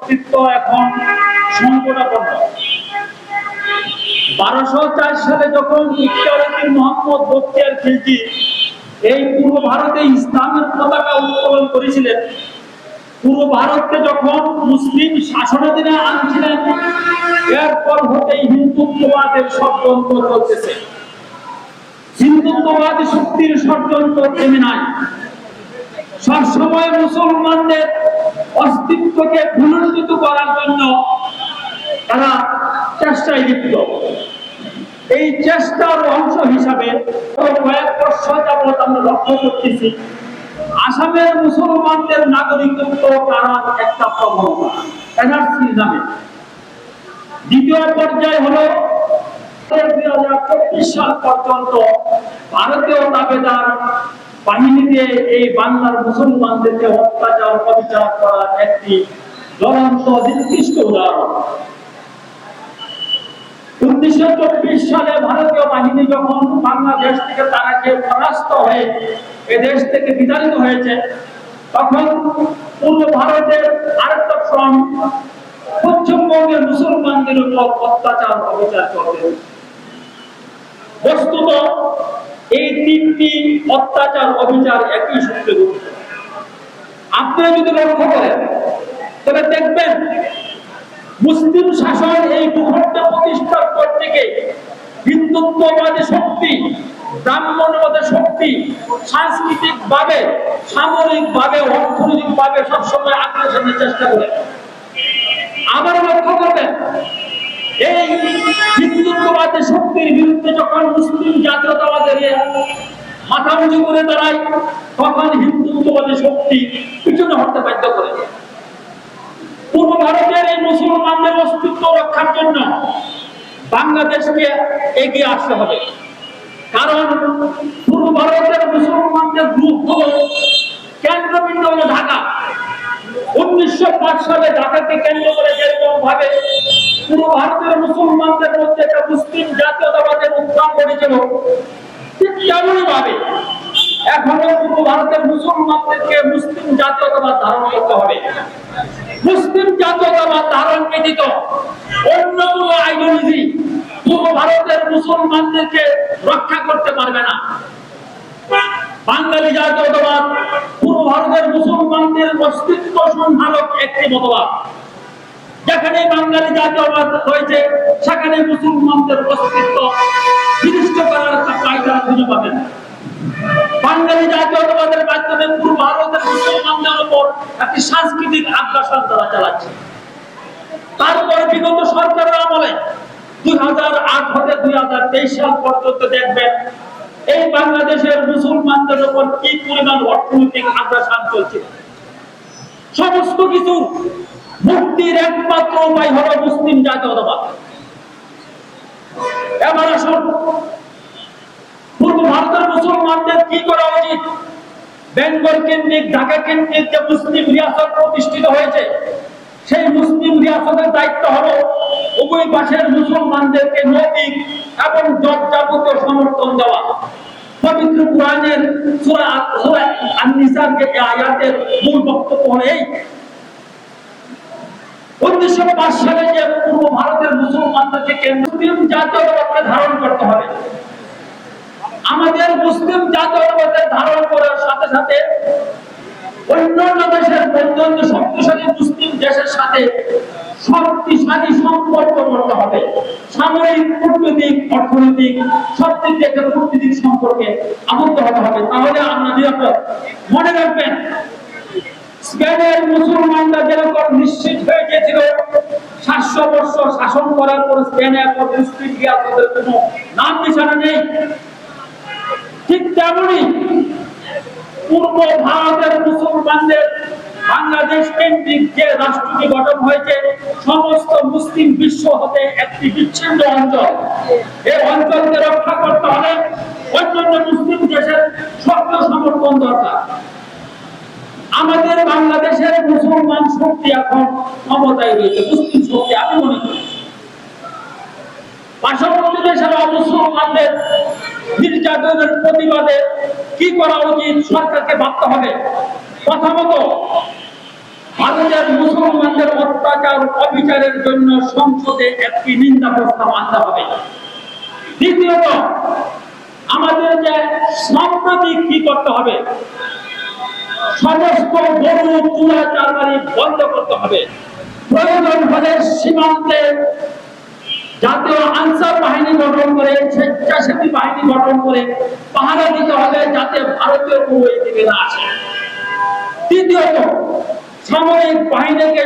অস্তিত্ব এখন সংকটাপন্ন। 1204 সালে যখন ইকরাউদ্দিন মোহাম্মদ বখতিয়ার খিলজি এই পূর্ব ভারতে ইসলামের পতাকা উত্তোলন করেছিলেন, পূর্ব ভারতকে যখন মুসলিম শাসনাধীনে আনছিলেন, এরপর হতেই হিন্দুত্ববাদের ষড়যন্ত্র চলতেছে। হিন্দুত্ববাদ শক্তির ষড়যন্ত্র থেমে নাই। সবসময় মুসলমানদের অস্তিত্বকে পুনরুজ্জীবিত করার জন্য তারা চেষ্টায় লিপ্ত। এই চেষ্টার অংশ হিসাবে কয়েক বছর যাবৎ আমরা লক্ষ্য করতেছি আসামের মুসলমানদের নাগরিকত্ব করার একটা প্রবণতা এনআরসি নামে। দ্বিতীয় পর্যায়ে হলো 2024 সাল পর্যন্ত ভারতীয় দাবেদার বাহিনীতে এই বাংলার মুসলমানদেরকে অত্যাচার অবিচার করার একটি জ্বলন্ত নির্দিষ্ট উদাহরণ। 1924 সালে ভারতীয় বাহিনী যখন বাংলাদেশ থেকে তারা পরাস্ত হয়ে এদেশ থেকে বিতাড়িত হয়েছে, তখন পূর্ব ভারতের আরেকটা ফ্রন্ট পশ্চিমবঙ্গের মুসলমানদের উপর অত্যাচার অবিচার করবে। বস্তুত এই তিনটি অত্যাচার অবিচার একই সূত্রে গঠিত। আপনি যদি লক্ষ্য করেন তবে দেখবেন মুসলিম শাসন এই ভূখণ্ডে প্রতিষ্ঠার পর থেকে হিন্দুত্ববাদী শক্তি, ব্রাহ্মণবাদী শক্তি সাংস্কৃতিক ভাবে, সামরিক ভাবে, অর্থনৈতিক ভাবে সবসময় আগ্রাসনের চেষ্টা করে। আবার লক্ষ্য করবেন এই হিন্দুত্ববাদী শক্তির বিরুদ্ধে যখন মুসলিম জাতীয়তাবাদের মাথা উঁচু করে দাঁড়ায়, তখন হিন্দুত্ববাদী শক্তি পিছনে হতে বাধ্য করে। পূর্ব ভারতের এই মুসলমানদের অস্তিত্ব রক্ষার জন্য বাংলাদেশকে এগিয়ে আসতে হবে। কারণ পূর্ব ভারতের মুসলমানদের গ্রুপ হলো কেন্দ্রবিন্দু হলো ঢাকা। 1905 সালে ঢাকাকে কেন্দ্র করে যেরকম ভাবে পূর্ব ভারতের মুসলমানদের মধ্যে একটা মুসলিম জাতীয়তাবাদের উত্থান ঘটেছিল, ঠিক তেমনই ভাবে এখনো পূর্ব ভারতের মুসলমানদেরকে মুসলিম জাতীয়তাবাদ ধারণ করতে হবে। মুসলিম জাতীয়তাবাদ ধারণ ব্যতীত অন্য কোনো আইডিওলজি পূর্ব ভারতের মুসলমানদেরকে রক্ষা করতে পারবে না। বাঙালি জাতীয়তাবাদ পূর্ব ভারতের মুসলমানদের অস্তিত্ব সংহারক একটি মতবাদ। যেখানে বাঙালি জাতীয়তাবাদ রয়েছে সেখানে মুসলমানদের অস্তিত্ব বিনষ্ট করার কায়দা খুঁজে পাবেন। বাঙালি জাতীয়তাবাদের মাধ্যমে পূর্ব ভারতের মুসলমানদের উপর একটি সাংস্কৃতিক আগ্রাসন তারা চালাচ্ছে। তারপরে বিগত সরকারের আমলে 2008 হতে 2023 সাল পর্যন্ত দেখবেন এই বাংলাদেশের মুসলমানদের উপর কি পরিমাণ অর্থনৈতিক আগ্রাসন চলছে। সমস্ত কিছু মুক্তির একমাত্র উপায় হলো মুসলিম জাতীয়তাবাদ। এবার আসুন পূর্ব ভারতের মুসলমানদের কি করা উচিত। বেঙ্গল কেন্দ্রিক, ঢাকা কেন্দ্রিক যে মুসলিম রিয়াসত প্রতিষ্ঠিত হয়েছে, সেই মুসলিম রিয়াসতের দায়িত্ব হলো উভয় পাশের মুসলমানদেরকে নৈতিক এবং যাবতীয় সমর্থন দেওয়া। পবিত্র কুরআনের সূরা আন-নিসার যে আয়াতের মূল বক্তব্য হলো এই 1905 সালে যে পূর্ব ভারতের মুসলমানদেরকে মুসলিম জাতীয়তাবাদকে ধারণ করতে হবে। আমাদের মুসলিম জাতীয়তাবাদের ধারণ করার সাথে সাথে অন্যান্য দেশের পর্যন্ত শক্তিশালী মুসলিম দেশের সাথে শক্তিশালী সম্পর্ক করতে হবে। সামরিক, কূটনৈতিক, অর্থনৈতিক সব দিক থেকে কূটনৈতিক সম্পর্কে আবদ্ধ হতে হবে, তাহলে আমরা নিরাপদ। মনে রাখবেন স্পেনের মুসলমানরা যেরকম নিশ্চিত হয়ে গিয়েছিল 700 বছর শাসন করার পর স্পেনে এখন মুসলিম রিয়াসতের কোনো নাম নিশানা নেই, ঠিক তেমনি পূর্ব ভারতের মুসলমানদের বাংলাদেশ কেন্দ্রিক যে রাষ্ট্রটি গঠন হয়েছে সমস্ত মুসলিম বিশ্ব হতে একটি বিচ্ছিন্ন অঞ্চল। এই অঞ্চলকে রক্ষা করতে হলে অন্যান্য মুসলিম দেশের সক্রিয় সমর্থন দরকার। আমাদের বাংলাদেশের মুসলমান শক্তি এখন ক্ষমতায় রয়েছে, মুসলিম শক্তি আমি মনে করি। পার্শ্ববর্তী দেশের মুসলমানদের নির্যাতনের প্রতিবাদে কি করা উচিত সরকারকে ভাবতে হবে। প্রথমত ভারতের মুসলমানদের অত্যাচার অবিচারের জন্য সংসদে একটি নিন্দা প্রস্তাব আনতে হবে। দ্বিতীয়ত, আমাদের যে সাম্প্রতিক কি করতে হবে, সমস্ত গরু চুলা চারবারি বন্ধ করতে হবে। প্রয়োজন হলে সীমান্তে জাতীয় আনসার বাহিনী গঠন করে, স্বেচ্ছাসেবী বাহিনী গঠন করে পাহারা দিতে হবে, যাতে ভারতীয় গরু এই দিকে না আসে। তৃতীয়ত, সামরিক বাহিনীকে